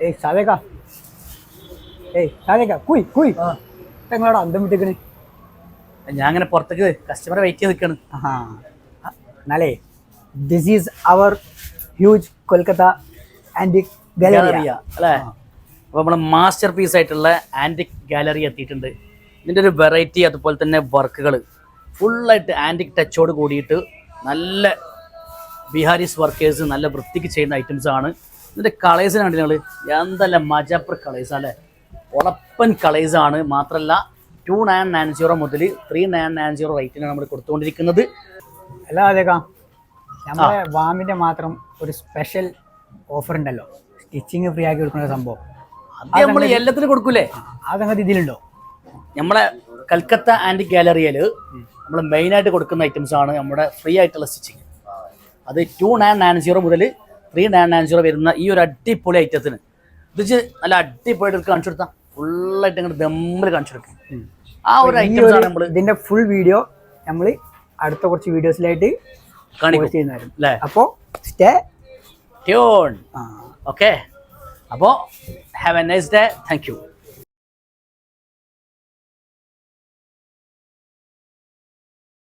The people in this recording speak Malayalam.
ഏയ് സാധേക്കാ കുയ് കുയ് നിങ്ങളോട് അന്തം വിട്ടിക്കണ്. ഞാൻ അങ്ങനെ പുറത്തേക്ക് കസ്റ്റമറെ വെയിറ്റ് ചെയ്ത് നിൽക്കാണ്. എന്നാലേ this is our huge Kolkata antique gallery അല്ലേ? അപ്പോൾ നമ്മുടെ മാസ്റ്റർ പീസ് ആയിട്ടുള്ള ആൻറ്റിക് ഗാലറി എത്തിയിട്ടുണ്ട്. ഇതിൻ്റെ ഒരു വെറൈറ്റി അതുപോലെ തന്നെ വർക്കുകൾ ഫുള്ളായിട്ട് ആൻറ്റിക് ടച്ചോട് കൂടിയിട്ട് നല്ല ബിഹാരീസ് വർക്കേഴ്സ് നല്ല വൃത്തിക്ക് ചെയ്യുന്ന ഐറ്റംസ് ആണ്. ഇതിൻ്റെ കളേഴ്സിന് കണ്ടില്ല നിങ്ങൾ, എന്തെല്ലാം മജാപ്പർ കളേഴ്സ് അല്ലേ, ഉളപ്പൻ കളേഴ്സാണ്. മാത്രമല്ല 2990 മുതൽ 3990 റേറ്റിനാണ് നമ്മൾ കൊടുത്തുകൊണ്ടിരിക്കുന്നത്. അല്ല അതേക്കാ നമ്മളെ വാമിൻ്റെ മാത്രം ഒരു സ്പെഷ്യൽ ഓഫർ ഉണ്ടല്ലോ, സ്റ്റിച്ചിങ് ഫ്രീ ആക്കി കൊടുക്കുന്ന സംഭവം. അത് നമ്മൾ എല്ലാത്തിനും കൊടുക്കൂലേ? ആ സംഗതി ഇതിലുണ്ടോ? നമ്മളെ കൽക്കത്ത ആൻറ്റിക് ഗാലറിയിൽ നമ്മൾ മെയിനായിട്ട് കൊടുക്കുന്ന ഐറ്റംസ് ആണ് നമ്മുടെ ഫ്രീ ആയിട്ടുള്ള സ്റ്റിച്ചിങ്. അത് 2990 മുതൽ 3990 വരുന്ന ഈ ഒരു അടിപൊളി ഐറ്റത്തിന് ഇത് നല്ല അടിപൊളിയായിട്ട് കാണിച്ചു കൊടുത്താൽ ഫുള്ളായിട്ട് ഇങ്ങനെ ദമ്മിൽ കാണിച്ചു കൊടുക്കും. ആ ഒരു ഐറ്റംസ് ആണ് നമ്മൾ ഇതിന്റെ ഫുൾ വീഡിയോ നമ്മൾ അടുത്ത കുറച്ച് വീഡിയോസിലായിട്ട് കാണിക്കും അല്ലേ? അപ്പോൾ സ്റ്റേ ട്യൂൺ. ഓക്കെ, അപ്പോൾ have A nice day. Thank you.